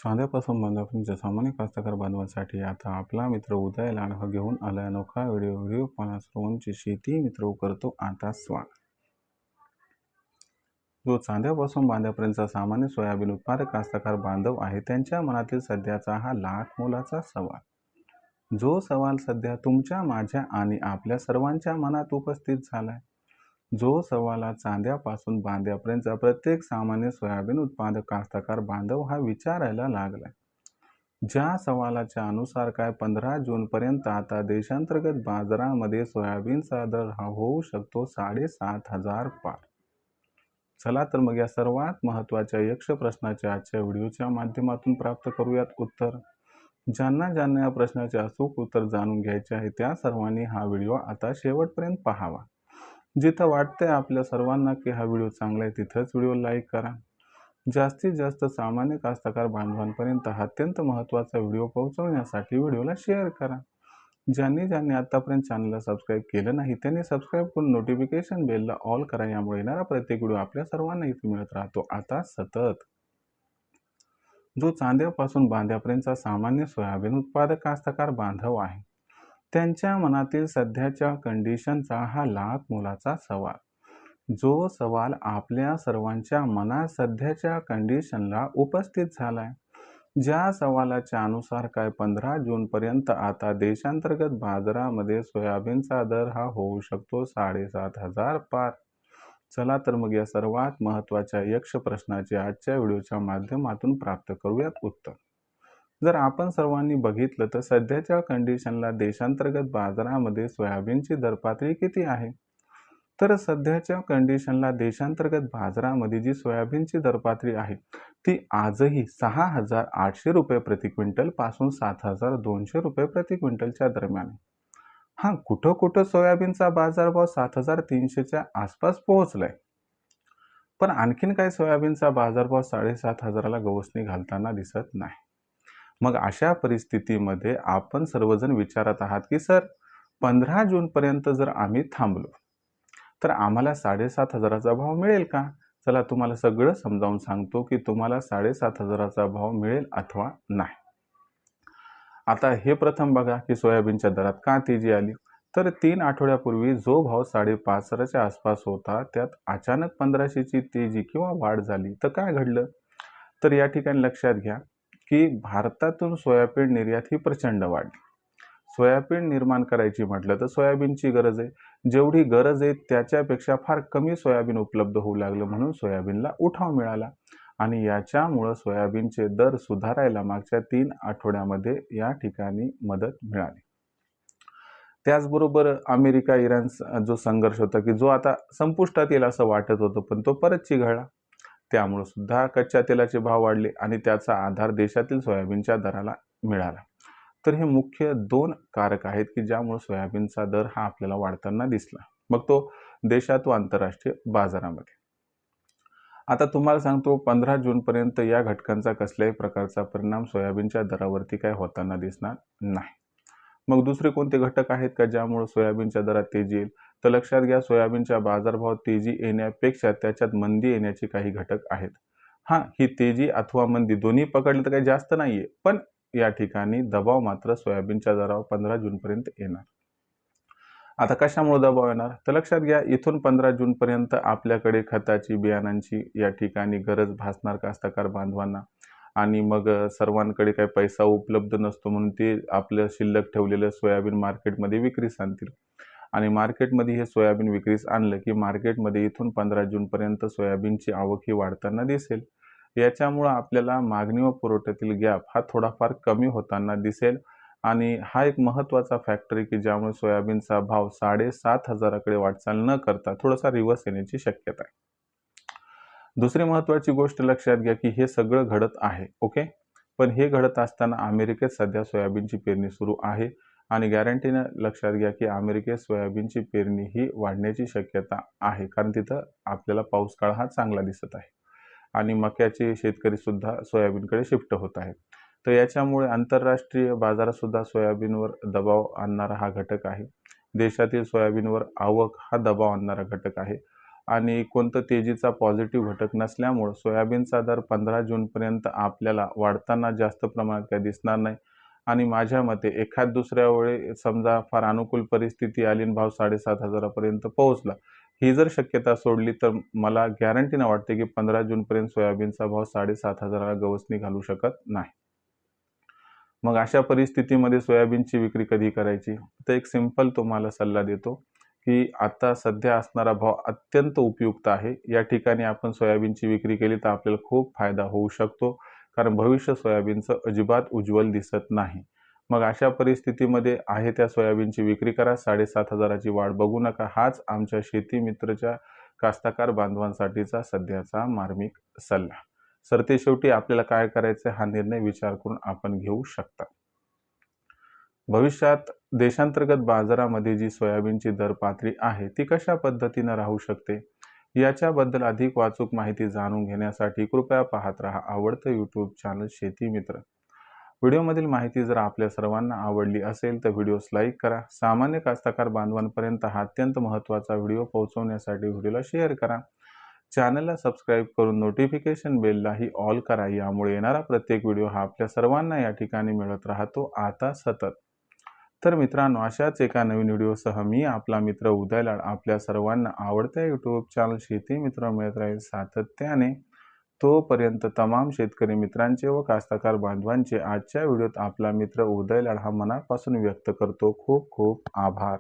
साध्यापासून बांधापर्यंत सामान्य कास्तकार बांधवांसाठी आता आपला मित्र उदय लांडहा घेऊन आलाय अनोखा व्हिडिओ पाहणा सर्वांची शेती मित्र करतो आता स्वागत। जो चांद्यापासून बांध्यापर्यंतचा सामान्य सोयाबीन उत्पादक कास्तकार बांधव आहे त्यांच्या मनातील सध्याचा हा लाख मोलाचा सवाल। जो सवाल सध्या तुमच्या, माझ्या आणि आपल्या सर्वांच्या मनात उपस्थित झालाय। जो सवाल चांद्यापासून बांध्यापर्यंतचा प्रत्येक सामान्य सोयाबीन उत्पादक कास्तकार बांधव हा विचारायला लागलाय। ज्या सवालाच्या अनुसार काय 15 जून पर्यंत आता देशांतर्गत बाजारामध्ये सोयाबीनचा दर हा होऊ शकतो 7,500 पार। चला तर मग या सर्वात महत्त्वाच्या यक्ष प्रश्नाचे आजच्या व्हिडिओच्या माध्यमातून प्राप्त करूयात उत्तर। ज्यांना या प्रश्नाचे अचूक उत्तर जाणून घ्यायचे आहे त्या सर्वांनी हा व्हिडिओ आता शेवटपर्यंत पाहावा। जिथं वाटतंय आपल्या सर्वांना की हा व्हिडिओ चांगला आहे तिथंच व्हिडिओ लाईक करा। जास्तीत जास्त सामान्य कास्तकार बांधवांपर्यंत हा अत्यंत महत्त्वाचा व्हिडिओ पोहोचवण्यासाठी व्हिडिओला शेअर करा। ज्यांनी आतापर्यंत चॅनलला सबस्क्राईब केलं नाही त्यांनी सबस्क्राईब करून नोटिफिकेशन बेलला ऑल करा। यामुळे येणारा प्रत्येक व्हिडिओ आपल्या सर्वांना इथे मिळत राहतो आता सतत। जो चांद्यापासून बांध्यापर्यंतचा सामान्य सोयाबीन उत्पादक कास्तकार बांधव आहे त्यांच्या मनातील सध्याच्या कंडिशनचा हा लाख मोलाचा सवाल। जो सवाल आपल्या सर्वांच्या मनात सध्याच्या कंडिशनला उपस्थित झालाय। ज्या सवालाच्या अनुसार काय 15 जून पर्यंत आता देशांतर्गत बाजारामध्ये सोयाबीनचा दर हा होऊ शकतो 7,500 पार। चला तर मग या सर्वात महत्त्वाच्या यक्ष प्रश्नाचे आजच्या व्हिडिओच्या माध्यमातून प्राप्त करूयात उत्तर। जर आपण सर्वांनी बघितलं तर सध्याच्या कंडिशनला देशांतर्गत बाजारामध्ये सोयाबीनची दरपातळी किती आहे? तर सध्याच्या कंडिशनला देशांतर्गत बाजारामध्ये जी सोयाबीनची दरपातळी आहे ती आजही 6,800 रुपये प्रति क्विंटल पासून 7,200 रुपये प्रति क्विंटलच्या दरम्यान आहे। हा, कुठं सोयाबीनचा बाजारभाव 7,300च्या आसपास पोहोचलाय, पण आणखीन काही सोयाबीनचा बाजारभाव 7,500ला गवसणी घालताना दिसत नाही। मग अशा परिस्थितीमध्ये आपण सर्वजण विचारत आहात की सर 15 जून पर्यंत जर आम्ही थांबलो तर आम्हाला 7,500चा भाव मिळेल का? चला तुम्हाला सगळं समजावून सांगतो की तुम्हाला 7,500चा भाव मिळेल अथवा नाही। आता हे प्रथम बघा की सोयाबीनच्या दरात का तेजी आली। तर 3 आठवड्यापूर्वी जो भाव 5,500च्या आसपास होता त्यात अचानक 1500ची तेजी किंवा वाढ झाली। तर काय घडलं? तर या ठिकाणी लक्षात घ्या की भारतातून सोयाबीन निर्यात ही प्रचंड वाढली। सोयाबीन निर्माण करायची म्हटलं तर सोयाबीनची गरज आहे। जेवढी गरज आहे त्याच्यापेक्षा फार कमी सोयाबीन उपलब्ध होऊ लागलं म्हणून सोयाबीनला उठाव मिळाला आणि याच्यामुळे सोयाबीनचे दर सुधारायला मागच्या 3 आठवड्यामध्ये या ठिकाणी मदत मिळाली। त्याचबरोबर अमेरिका इराणचा जो संघर्ष होता की जो आता संपुष्टात येईल असं वाटत होतं पण तो परत चिघळला। त्यामुळे सुद्धा कच्च्या तेलाचे भाव वाढले आणि त्याचा आधार देशातील सोयाबीनच्या दराला मिळाला। तर हे मुख्य 2 कारक आहेत की ज्यामुळे सोयाबीनचा दर हा आपल्याला वाढताना दिसला, मग तो देशात व आंतरराष्ट्रीय बाजारामध्ये। आता तुम्हाला सांगतो 15 जून पर्यंत या घटकांचा कसल्याही प्रकारचा परिणाम सोयाबीनच्या दरावरती काय होताना दिसणार नाही। मग दुसरे कोणते घटक आहेत का ज्यामुळे सोयाबीनच्या दरात तेजी येईल? तर लक्षात घ्या सोयाबीनच्या बाजारभावात तेजी येण्यापेक्षा त्याच्यात मंदी येण्याचे काही घटक आहेत। ही तेजी अथवा मंदी दोन्ही पकडले तर काही जास्त नाहीये, पण या ठिकाणी दबाव मात्र सोयाबीनच्या दरावर 15 जून पर्यंत येणार। आता कशामुळे दबाव येणार? तर लक्षात घ्या इथून 15 जून पर्यंत आपल्याकडे खताची, बियाणांची या ठिकाणी गरज भासणार कास्तकार बांधवांना आणि मग सर्वांकडे काही पैसा उपलब्ध नसतो म्हणून ते आपलं शिल्लक ठेवलेलं सोयाबीन मार्केटमध्ये विक्रीस आणतील आणि मार्केटमध्ये हे सोयाबीन विक्रीस आणलं की मार्केटमध्ये इथून 15 जून पर्यंत सोयाबीनची आवक ही वाढताना दिसेल। याच्यामुळे आपल्याला मागणी व पुरवठ्यातील गॅप हा थोडाफार कमी होताना दिसेल आणि हा एक महत्त्वाचा फॅक्टर आहे की ज्यामुळे सोयाबीनचा भाव 7,500कडे वाटचाल न करता थोडासा रिव्हर्स येण्याची शक्यता आहे। दुसरी महत्त्वाची गोष्ट लक्षात घ्या की हे सगळं घडत आहे ओके, पण हे घडत असताना अमेरिकेत सध्या सोयाबीनची पेरणी सुरू आहे आणि गॅरंटीनं लक्षात घ्या की अमेरिकेत सोयाबीनची पेरणी ही वाढण्याची शक्यता आहे कारण तिथं आपल्याला पाऊस काळ हा चांगला दिसत आहे आणि मक्याचे शेतकरी सुद्धा सोयाबीनकडे शिफ्ट होत आहेत। तर याच्यामुळे आंतरराष्ट्रीय बाजारात सुद्धा सोयाबीनवर दबाव आणणारा हा घटक आहे। देशातील सोयाबीनवर आवक हा दबाव आणणारा घटक आहे आणि कोणतं तेजीचा पॉझिटिव्ह घटक नसल्यामुळं सोयाबीनचा दर 15 जूनपर्यंत आपल्याला वाढताना जास्त प्रमाणात काही दिसणार नाही. आणि माझ्या मते एखाद दुसऱ्या वेळी समजा फार अनुकूल परिस्थिती आली आणि भाव 7,500 पर्यंत पोहोचला, ही जर शक्यता सोडली तर मला गॅरंटीनं वाटते की 15 जूनपर्यंत सोयाबीनचा भाव 7,500 ला गवसणी घालू शकत नाही. मग अशा परिस्थितीमध्ये सोयाबीनची विक्री कधी करायची? तर एक सिंपल तुम्हाला सल्ला देतो की आता सध्या असणारा भाव अत्यंत उपयुक्त आहे. या ठिकाणी आपण सोयाबीनची विक्री केली तर आपल्याला खूप फायदा होऊ शकतो. कारण भविष्य सोयाबीनचं अजिबात उज्ज्वल दिसत नाही. मग अशा परिस्थितीमध्ये आहे त्या सोयाबीनची विक्री करा. 7,500 ची वाट बघू नका. हाच आमच्या शेती मित्रच्या कास्तकार बांधवांसाठीचा सध्याचा मार्मिक सल्ला. सरतेशेवटी आपल्याला काय करायचं हा निर्णय विचार करून आपण घेऊ शकता. भविष्यात देशांतर्गत बाजारामध्ये जी सोयाबीनची दर पातळी आहे ती कशा पद्धतीनं राहू शकते, याच्याबद्दल अधिक वाचूक माहिती जाणून घेण्यासाठी कृपया पाहत रहा आवडतं यूट्यूब चॅनल शेती मित्र. व्हिडिओमधील माहिती जर आपल्या सर्वांना आवडली असेल तर व्हिडिओस लाईक करा. सामान्य कास्तकार बांधवांपर्यंत हा अत्यंत महत्त्वाचा व्हिडिओ पोहोचवण्यासाठी व्हिडिओला शेअर करा. चॅनलला सबस्क्राईब करून नोटिफिकेशन बेललाही ऑल करा. यामुळे येणारा प्रत्येक व्हिडिओ हा आपल्या सर्वांना या ठिकाणी मिळत राहतो आता सतत. तर मित्रांनो, अशाच एका नवीन व्हिडिओसह मी आपला मित्र उदयलाड आपल्या सर्वांना आवडत्या यूट्यूब चॅनल शेती मित्र मिळत राहील सातत्याने. तोपर्यंत तमाम शेतकरी मित्रांचे व कास्तकार बांधवांचे आजच्या व्हिडिओत आपला मित्र उदयलाड हा मनापासून व्यक्त करतो. खूप खूप आभार.